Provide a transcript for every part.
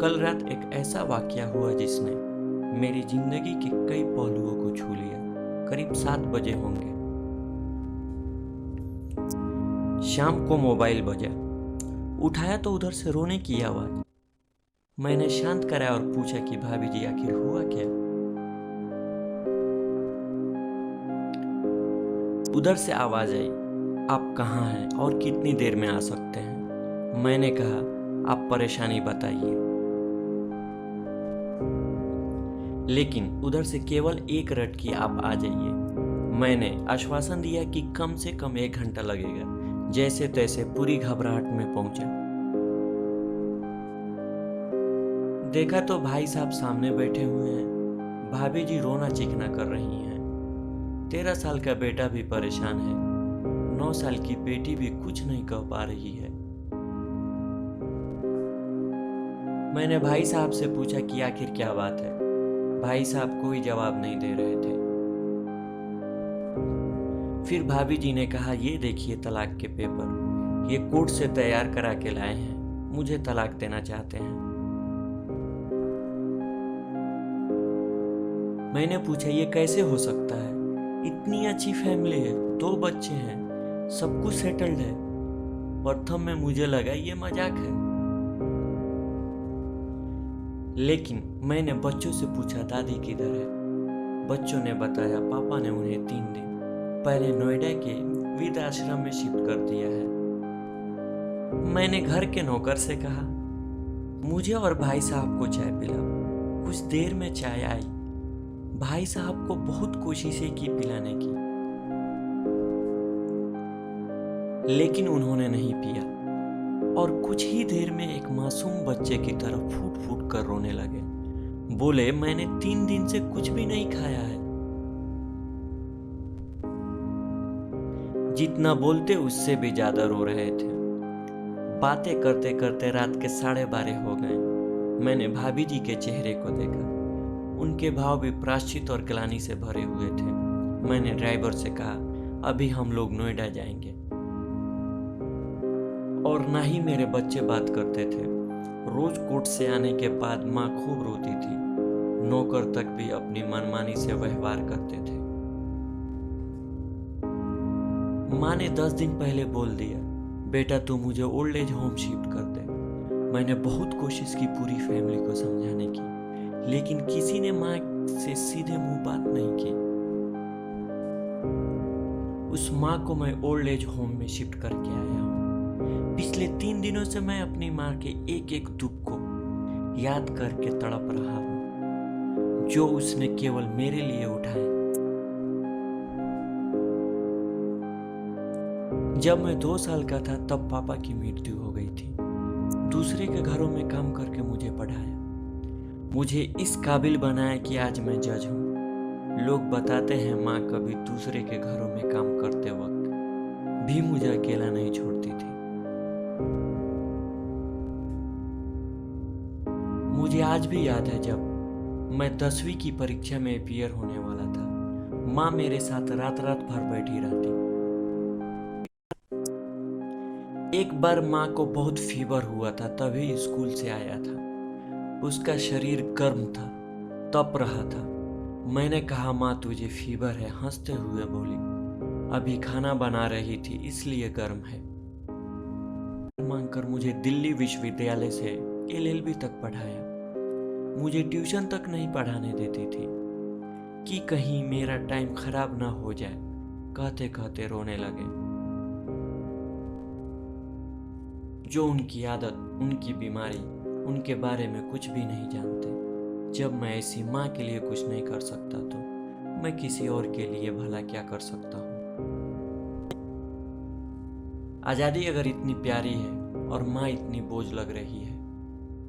कल रात एक ऐसा वाकया हुआ जिसने मेरी जिंदगी के कई पहलुओं को छू लिया। करीब 7 बजे होंगे। शाम को मोबाइल बजा। उठाया तो उधर से रोने की आवाज। मैंने शांत कराया और पूछा कि भाभी जी आखिर हुआ क्या। उधर से आवाज आई, आप कहाँ हैं और कितनी देर में आ सकते हैं। मैंने कहा, आप परेशानी बताइए। लेकिन उधर से केवल एक रट की आप आ जाइए। मैंने आश्वासन दिया कि कम से कम 1 घंटा लगेगा। जैसे तैसे पूरी घबराहट में पहुंचा। देखा तो भाई साहब सामने बैठे हुए हैं। भाभी जी रोना चीखना कर रही हैं। 13 साल का बेटा भी परेशान है। 9 साल की बेटी भी कुछ नहीं कह पा रही है। मैंने भाई साहब से पूछा कि आखिर क्या बात है। भाई साहब कोई जवाब नहीं दे रहे थे। फिर भाभी जी ने कहा, ये देखिए तलाक के पेपर, ये कोर्ट से तैयार करा के लाए हैं। मुझे तलाक देना चाहते हैं। मैंने पूछा, ये कैसे हो सकता है? इतनी अच्छी फैमिली है, 2 बच्चे हैं, सब कुछ सेटल्ड है। प्रथम में मुझे लगा ये मजाक है। लेकिन मैंने बच्चों से पूछा, दादी किधर है? बच्चों ने बताया, पापा ने उन्हें 3 दिन पहले नोएडा के वृद्धाश्रम में शिफ्ट कर दिया है। मैंने घर के नौकर से कहा, मुझे और भाई साहब को चाय पिलाओ। कुछ देर में चाय आई। भाई साहब को बहुत कोशिशें की पिलाने की, लेकिन उन्होंने नहीं पिया और कुछ ही देर में एक मासूम बच्चे की तरह फूट फूट कर रोने लगे। बोले, मैंने 3 दिन से कुछ भी नहीं खाया है। जितना बोलते उससे भी ज्यादा रो रहे थे। बातें करते करते रात के 12:30 हो गए। मैंने भाभी जी के चेहरे को देखा। उनके भाव भी प्रायश्चित और ग्लानि से भरे हुए थे। मैंने ड्राइवर से कहा, अभी हम लोग नोएडा जाएंगे। और ना ही मेरे बच्चे बात करते थे। रोज कोर्ट से आने के बाद माँ खूब रोती थी। नौकर तक भी अपनी मनमानी से व्यवहार करते थे। माँ ने 10 दिन पहले बोल दिया, बेटा तू मुझे ओल्ड एज होम शिफ्ट कर दे। मैंने बहुत कोशिश की पूरी फैमिली को समझाने की, लेकिन किसी ने माँ से सीधे मुंह बात नहीं की। उस माँ को मैं ओल्ड एज होम में शिफ्ट करके आया हूँ। पिछले 3 दिनों से मैं अपनी माँ के एक एक दुख को याद करके तड़प रहा हूँ, जो उसने केवल मेरे लिए उठाए। जब मैं 2 साल का था तब पापा की मृत्यु हो गई थी। दूसरे के घरों में काम करके मुझे पढ़ाया, मुझे इस काबिल बनाया कि आज मैं जज हूँ। लोग बताते हैं माँ कभी दूसरे के घरों में काम करते वक्त भी मुझे अकेला नहीं छोड़ती थी। मुझे आज भी याद है जब मैं 10वीं की परीक्षा में अपीयर होने वाला था। माँ मेरे साथ रात रात भर बैठी रहती। एक बार माँ को बहुत फीवर हुआ था, तभी स्कूल से आया था। उसका शरीर गर्म था, तप रहा था। मैंने कहा, माँ तुझे फीवर है? हंसते हुए बोली, अभी खाना बना रही थी इसलिए गर्म है। मांगकर मुझे दिल्ली विश्वविद्यालय से LLB तक पढ़ाया। मुझे ट्यूशन तक नहीं पढ़ाने देती थी कि कहीं मेरा टाइम खराब ना हो जाए। कहते कहते रोने लगे। जो उनकी आदत, उनकी बीमारी, उनके बारे में कुछ भी नहीं जानते। जब मैं ऐसी माँ के लिए कुछ नहीं कर सकता तो मैं किसी और के लिए भला क्या कर सकता हूँ। आज़ादी अगर इतनी प्यारी है और माँ इतनी बोझ लग रही है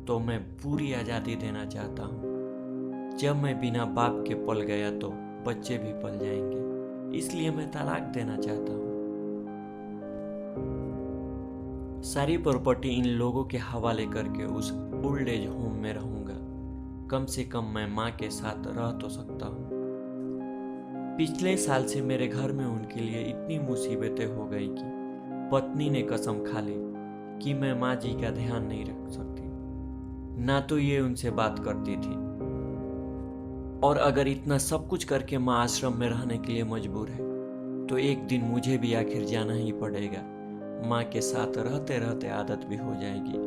तो मैं पूरी आज़ादी देना चाहता हूँ। जब मैं बिना बाप के पल गया तो बच्चे भी पल जाएंगे, इसलिए मैं तलाक देना चाहता हूँ। सारी प्रॉपर्टी इन लोगों के हवाले करके उस ओल्ड एज होम में रहूंगा। कम से कम मैं माँ के साथ रह तो सकता हूँ। पिछले साल से मेरे घर में उनके लिए इतनी मुसीबतें हो गई कि पत्नी ने कसम खा ली कि मैं माँ जी का ध्यान नहीं रख सकती। ना तो ये उनसे बात करती थी। और अगर इतना सब कुछ करके माँ आश्रम में रहने के लिए मजबूर है तो एक दिन मुझे भी आखिर जाना ही पड़ेगा। माँ के साथ रहते रहते आदत भी हो जाएगी,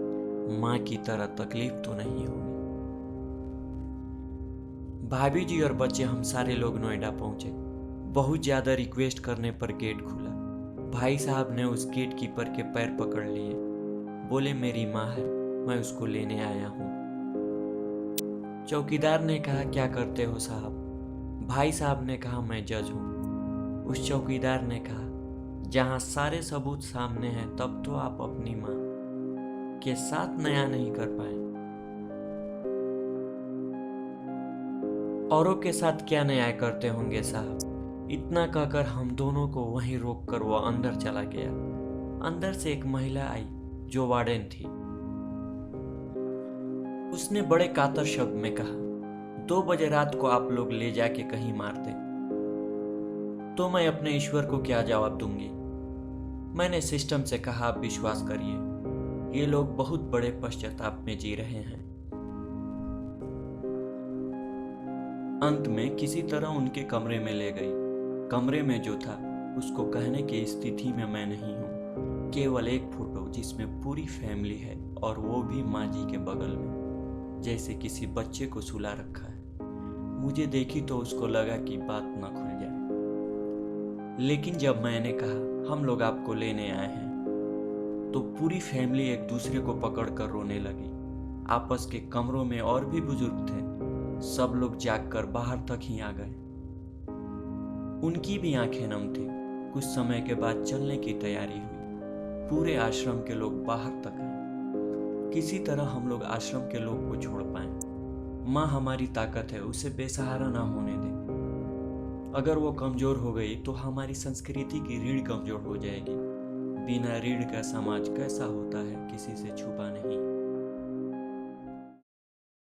माँ की तरह तकलीफ तो नहीं होगी। भाभी जी और बच्चे हम सारे लोग नोएडा पहुंचे। बहुत ज़्यादा रिक्वेस्ट करने पर गेट खुला। भाई साहब ने उस गेट कीपर के पैर पकड़ लिए। बोले मेरी माँ है, मैं उसको लेने आया हूँ। चौकीदार ने कहा क्या करते हो साहब? भाई साहब ने कहा मैं जज हूँ। उस चौकीदार ने कहा जहाँ सारे सबूत सामने हैं तब तो आप अपनी माँ के साथ न्याय नहीं कर पाए। औरों के साथ क्या न्याय करते होंगे साहब? इतना कहकर हम दोनों को वहीं रोककर वो अंदर चला गया। अंदर से एक महिला आई जो वार्डन थी। उसने बड़े कातर शब्द में कहा 2 बजे रात को आप लोग ले जाके कहीं मार दे तो मैं अपने ईश्वर को क्या जवाब दूंगी। मैंने सिस्टम से कहा आप विश्वास करिए, ये लोग बहुत बड़े पश्चाताप में जी रहे हैं। अंत में किसी तरह उनके कमरे में ले गई। कमरे में जो था उसको कहने की स्थिति में मैं नहीं हूँ। केवल एक फोटो जिसमें पूरी फैमिली है और वो भी माँ जी के बगल में, जैसे किसी बच्चे को सुला रखा है। मुझे देखी तो उसको लगा कि बात न खुल जाए। लेकिन जब मैंने कहा हम लोग आपको लेने आए हैं तो पूरी फैमिली एक दूसरे को पकड़कर रोने लगी। आपस के कमरों में और भी बुजुर्ग थे। सब लोग जागकर बाहर तक ही आ गए। उनकी भी आंखें नम थी। कुछ समय के बाद चलने की तैयारी हुई। पूरे आश्रम के लोग बाहर तक आए। किसी तरह हम लोग आश्रम के लोग को छोड़ पाए। माँ हमारी ताकत है, उसे बेसहारा ना होने दें। अगर वो कमजोर हो गई तो हमारी संस्कृति की रीढ़ कमजोर हो जाएगी। बिना रीढ़ का समाज कैसा होता है किसी से छुपा नहीं।